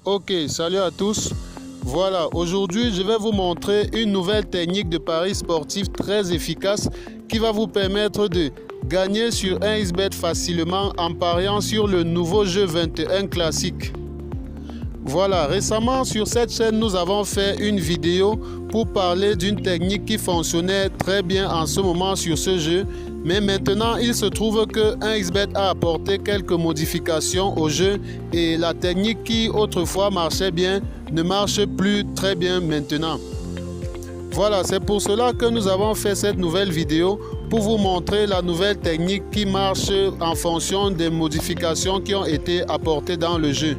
Ok, salut à tous. Voilà, aujourd'hui je vais vous montrer une nouvelle technique de pari sportif très efficace qui va vous permettre de gagner sur 1xBet facilement en pariant sur le nouveau jeu 21 classique. Voilà, récemment sur cette chaîne, nous avons fait une vidéo pour parler d'une technique qui fonctionnait très bien en ce moment sur ce jeu. Mais maintenant, il se trouve que 1xBet a apporté quelques modifications au jeu et la technique qui autrefois marchait bien ne marche plus très bien maintenant. Voilà, c'est pour cela que nous avons fait cette nouvelle vidéo pour vous montrer la nouvelle technique qui marche en fonction des modifications qui ont été apportées dans le jeu.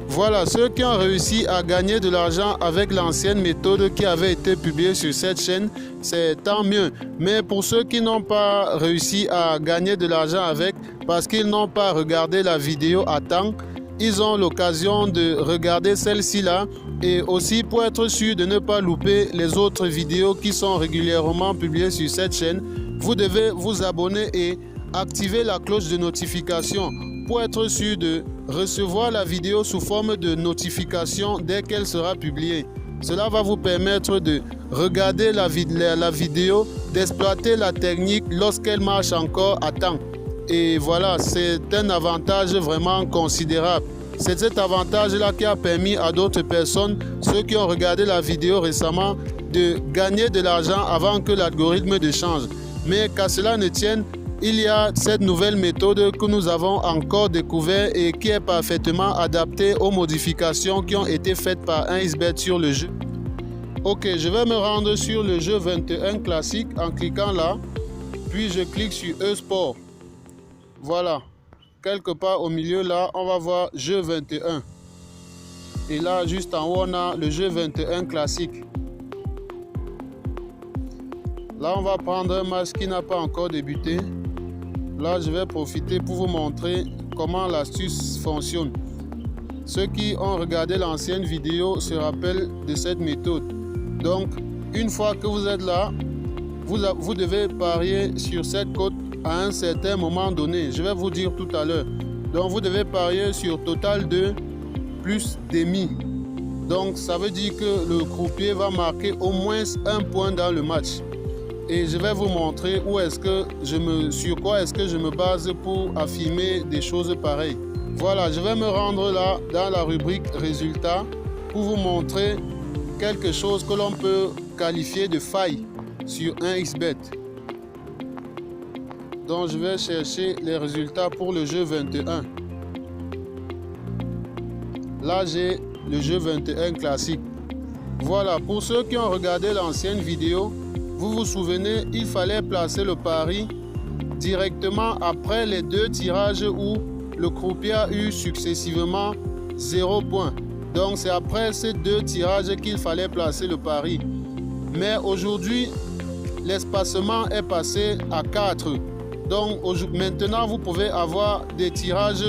Voilà, ceux qui ont réussi à gagner de l'argent avec l'ancienne méthode qui avait été publiée sur cette chaîne, c'est tant mieux. Mais pour ceux qui n'ont pas réussi à gagner de l'argent avec, parce qu'ils n'ont pas regardé la vidéo à temps, ils ont l'occasion de regarder celle-ci là. Et aussi pour être sûr de ne pas louper les autres vidéos qui sont régulièrement publiées sur cette chaîne, vous devez vous abonner et activer la cloche de notification pour être sûr de recevoir la vidéo sous forme de notification dès qu'elle sera publiée. Cela va vous permettre de regarder la vidéo, d'exploiter la technique lorsqu'elle marche encore à temps. Et voilà, c'est un avantage vraiment considérable. C'est cet avantage-là qui a permis à d'autres personnes, ceux qui ont regardé la vidéo récemment, de gagner de l'argent avant que l'algorithme ne change. Mais qu'à cela ne tienne, il y a cette nouvelle méthode que nous avons encore découverte et qui est parfaitement adaptée aux modifications qui ont été faites par 1xBet sur le jeu. Ok, je vais me rendre sur le jeu 21 classique en cliquant là, puis je clique sur e-sport. Voilà, quelque part au milieu là, on va voir jeu 21. Et là, juste en haut, on a le jeu 21 classique. Là, on va prendre un match qui n'a pas encore débuté. Là, je vais profiter pour vous montrer comment l'astuce fonctionne. Ceux qui ont regardé l'ancienne vidéo se rappellent de cette méthode. Donc, une fois que vous êtes là, vous devez parier sur cette cote à un certain moment donné. Je vais vous dire tout à l'heure. Donc, vous devez parier sur total 2 plus demi. Donc, ça veut dire que le croupier va marquer au moins un point dans le match. Et je vais vous montrer sur quoi est-ce que je me base pour affirmer des choses pareilles. Voilà, je vais me rendre là dans la rubrique résultats pour vous montrer quelque chose que l'on peut qualifier de faille sur 1xBet. Donc je vais chercher les résultats pour le jeu 21. Là j'ai le jeu 21 classique. Voilà, pour ceux qui ont regardé l'ancienne vidéo, vous vous souvenez, il fallait placer le pari directement après les deux tirages où le croupier a eu successivement 0 points. Donc c'est après ces deux tirages qu'il fallait placer le pari. Mais aujourd'hui, l'espacement est passé à 4. Donc maintenant, vous pouvez avoir des tirages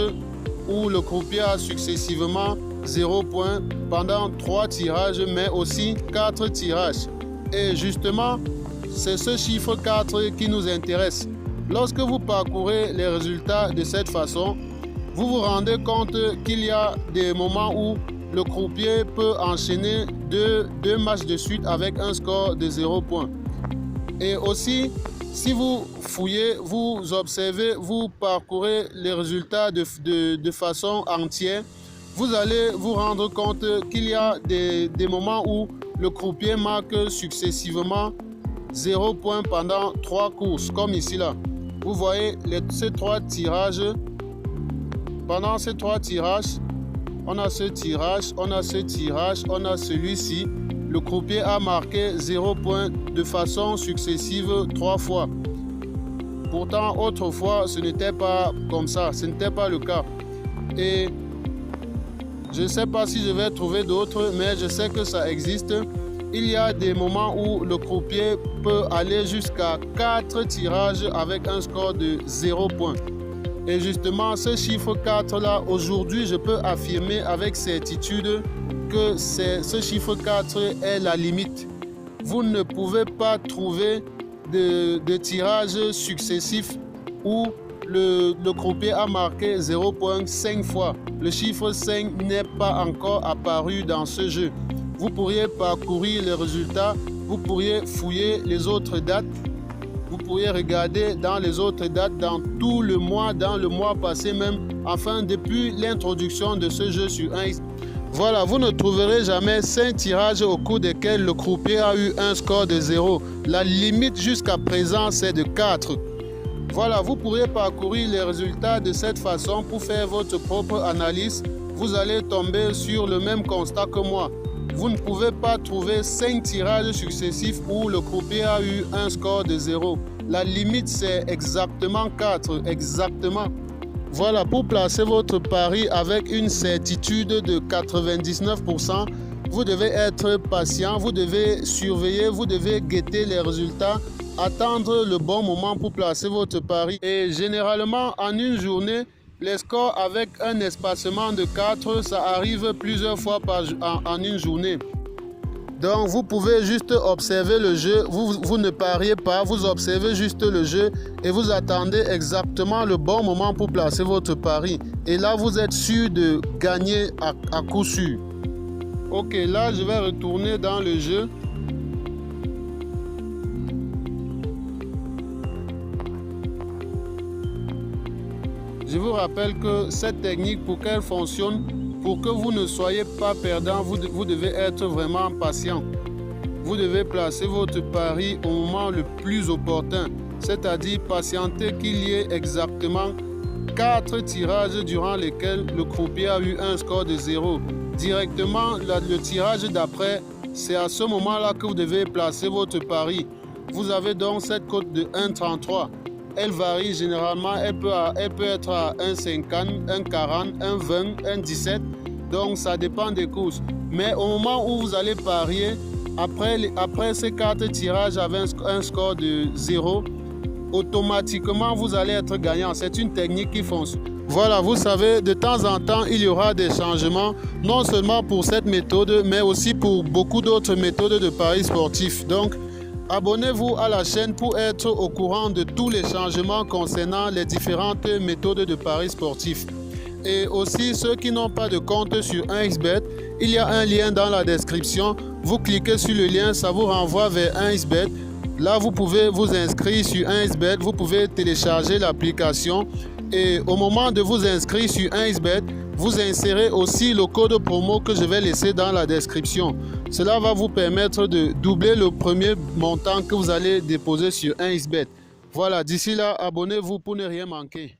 où le croupier a successivement 0 points pendant 3 tirages, mais aussi 4 tirages. Et justement, c'est ce chiffre 4 qui nous intéresse. Lorsque vous parcourez les résultats de cette façon, vous vous rendez compte qu'il y a des moments où le croupier peut enchaîner deux matchs de suite avec un score de 0 points. Et aussi, si vous fouillez, vous observez, vous parcourez les résultats de façon entière, vous allez vous rendre compte qu'il y a des moments où le croupier marque successivement 0 points pendant 3 courses, comme ici là. Vous voyez ces 3 tirages. Pendant ces 3 tirages, on a ce tirage, on a ce tirage, on a celui-ci. Le croupier a marqué 0 points de façon successive 3 fois. Pourtant, autrefois, ce n'était pas comme ça, ce n'était pas le cas. Et je ne sais pas si je vais trouver d'autres, mais je sais que ça existe. Il y a des moments où le croupier peut aller jusqu'à 4 tirages avec un score de 0 points. Et justement, ce chiffre 4 là, aujourd'hui, je peux affirmer avec certitude que ce chiffre 4 est la limite. Vous ne pouvez pas trouver de tirages successifs où le croupier a marqué 0.5 fois. Le chiffre 5 n'est pas encore apparu dans ce jeu. Vous pourriez parcourir les résultats, vous pourriez fouiller les autres dates, vous pourriez regarder dans les autres dates, dans tout le mois, dans le mois passé même, enfin depuis l'introduction de ce jeu sur 1xBet. Voilà, vous ne trouverez jamais 5 tirages au cours desquels le croupier a eu un score de 0. La limite jusqu'à présent, c'est de 4. Voilà, vous pourriez parcourir les résultats de cette façon pour faire votre propre analyse. Vous allez tomber sur le même constat que moi. Vous ne pouvez pas trouver 5 tirages successifs où le croupier a eu un score de 0. La limite, c'est exactement 4. Exactement. Voilà, pour placer votre pari avec une certitude de 99%, vous devez être patient, vous devez surveiller, vous devez guetter les résultats, attendre le bon moment pour placer votre pari. Et généralement, en une journée, les scores avec un espacement de 4, ça arrive plusieurs fois en une journée. Donc vous pouvez juste observer le jeu, vous ne pariez pas, vous observez juste le jeu et vous attendez exactement le bon moment pour placer votre pari. Et là vous êtes sûr de gagner à coup sûr. Ok, là je vais retourner dans le jeu. Je vous rappelle que cette technique, pour qu'elle fonctionne, pour que vous ne soyez pas perdant, vous devez être vraiment patient. Vous devez placer votre pari au moment le plus opportun, c'est-à-dire patienter qu'il y ait exactement 4 tirages durant lesquels le croupier a eu un score de 0. Directement, le tirage d'après, c'est à ce moment-là que vous devez placer votre pari. Vous avez donc cette cote de 1,33. Elle varie généralement, elle peut être à 1,50, 1,40, 1,20, 1,17. Donc ça dépend des courses. Mais au moment où vous allez parier, après ces 4 tirages avec un score de 0, automatiquement vous allez être gagnant. C'est une technique qui fonctionne. Voilà, vous savez, de temps en temps, il y aura des changements, non seulement pour cette méthode, mais aussi pour beaucoup d'autres méthodes de paris sportifs. Donc, abonnez-vous à la chaîne pour être au courant de tous les changements concernant les différentes méthodes de paris sportifs. Et aussi, ceux qui n'ont pas de compte sur 1xBet, il y a un lien dans la description. Vous cliquez sur le lien, ça vous renvoie vers 1xBet. Là, vous pouvez vous inscrire sur 1xBet, vous pouvez télécharger l'application. Et au moment de vous inscrire sur 1xBet, vous insérez aussi le code promo que je vais laisser dans la description. Cela va vous permettre de doubler le premier montant que vous allez déposer sur 1xBet. Voilà, d'ici là, abonnez-vous pour ne rien manquer.